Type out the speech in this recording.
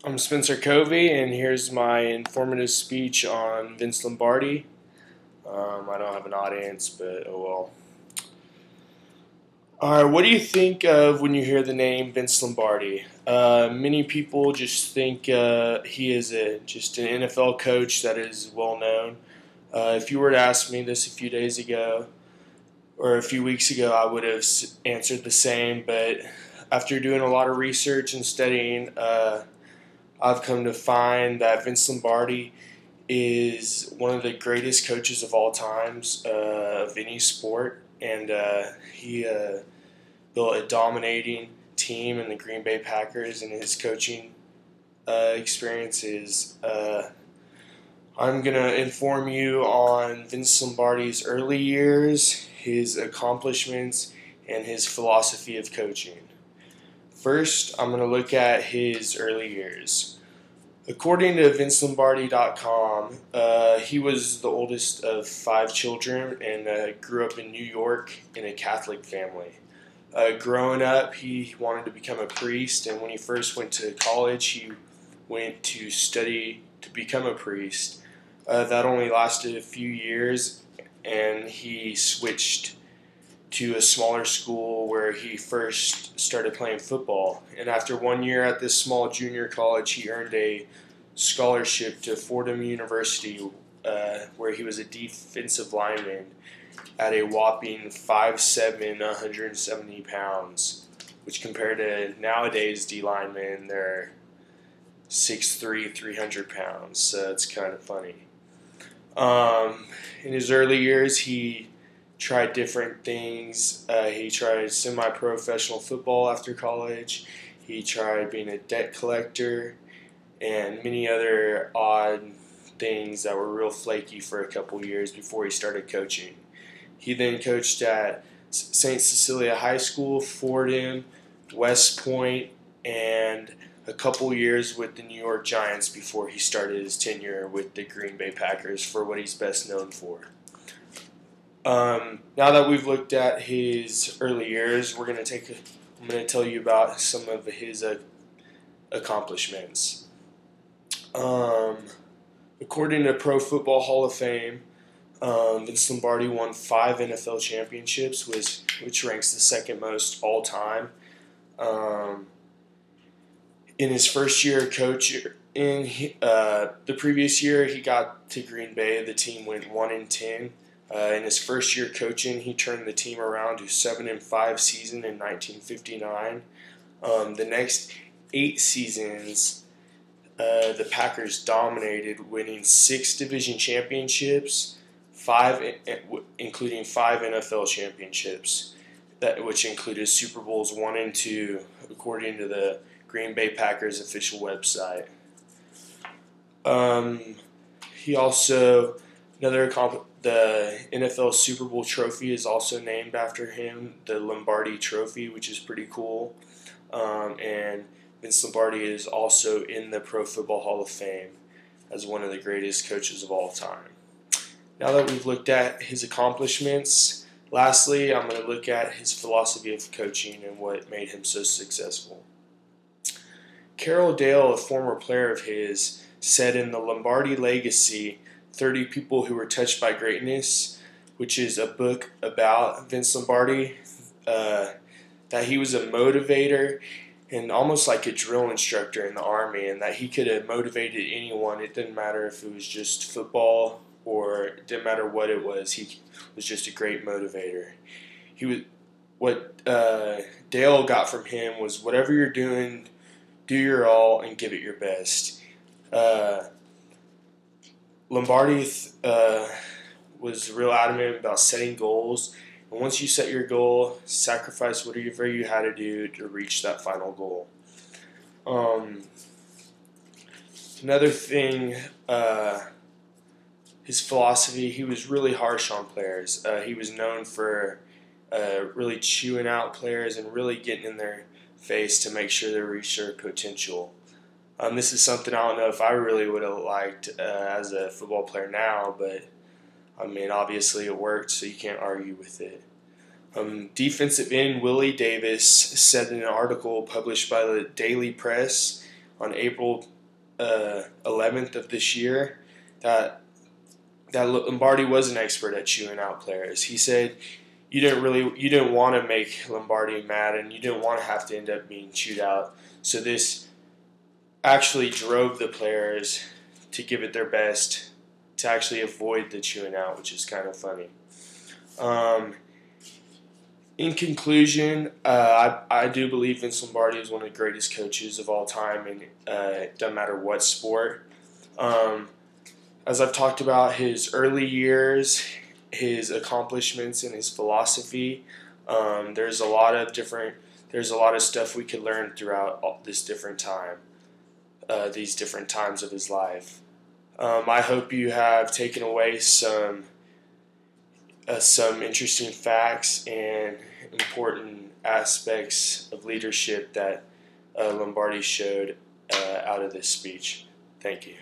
I'm Spencer Covey, and here's my informative speech on Vince Lombardi. I don't have an audience, but oh well. All right, what do you think of when you hear the name Vince Lombardi? Many people just think he is just an NFL coach that is well known. If you were to ask me this a few days ago or a few weeks ago, I would have answered the same. But after doing a lot of research and studying, I've come to find that Vince Lombardi is one of the greatest coaches of all times of any sport, and he built a dominating team in the Green Bay Packers, and his coaching experiences. I'm going to inform you on Vince Lombardi's early years, his accomplishments, and his philosophy of coaching. First, I'm going to look at his early years. According to VinceLombardi.com, he was the oldest of 5 children and grew up in New York in a Catholic family. Growing up, he wanted to become a priest, and when he first went to college, he went to study to become a priest. That only lasted a few years, and he switched to a smaller school where he first started playing football. And after 1 year at this small junior college, he earned a scholarship to Fordham University, where he was a defensive lineman at a whopping 5'7", 170 pounds, which compared to nowadays D linemen, they're 6'3", 300 pounds. So it's kind of funny. In his early years, he tried different things. He tried semi-professional football after college. He tried being a debt collector and many other odd things that were real flaky for a couple years before he started coaching. He then coached at St. Cecilia High School, Fordham, West Point, and a couple years with the New York Giants before he started his tenure with the Green Bay Packers for what he's best known for. Now that we've looked at his early years, I'm going to tell you about some of his accomplishments. According to Pro Football Hall of Fame, Vince Lombardi won 5 NFL championships, which ranks the second most all time. In his first year coaching, the previous year he got to Green Bay, the team went 1-10. In his first year coaching, he turned the team around to 7-5 season in 1959. The next 8 seasons, the Packers dominated, winning 6 division championships, including 5 NFL championships, which included Super Bowls 1 and 2, according to the Green Bay Packers official website. He also the NFL Super Bowl trophy is also named after him, the Lombardi Trophy, which is pretty cool. And Vince Lombardi is also in the Pro Football Hall of Fame as one of the greatest coaches of all time. Now that we've looked at his accomplishments, lastly, I'm going to look at his philosophy of coaching and what made him so successful. Carroll Dale, a former player of his, said in The Lombardi Legacy, 30 People Who Were Touched by Greatness, which is a book about Vince Lombardi, that he was a motivator and almost like a drill instructor in the Army, and that he could have motivated anyone. It didn't matter if it was just football or it didn't matter what it was. He was just a great motivator. What Dale got from him was, whatever you're doing, do your all and give it your best. Lombardi was real adamant about setting goals, and once you set your goal, sacrifice whatever you had to do to reach that final goal. Another thing, his philosophy, he was really harsh on players. He was known for really chewing out players and really getting in their face to make sure they reach their potential. This is something I don't know if I really would have liked as a football player now, but I mean, obviously it worked, so you can't argue with it. Defensive end Willie Davis said in an article published by the Daily Press on April 11th of this year that Lombardi was an expert at chewing out players. He said you didn't want to make Lombardi mad, and you didn't want to have to end up being chewed out. So this actually drove the players to give it their best to actually avoid the chewing out, which is kind of funny. In conclusion, I do believe Vince Lombardi is one of the greatest coaches of all time, and it doesn't matter what sport. As I've talked about his early years, his accomplishments, and his philosophy, there's a lot of stuff we could learn throughout these different times of his life. I hope you have taken away some interesting facts and important aspects of leadership that Lombardi showed out of this speech. Thank you.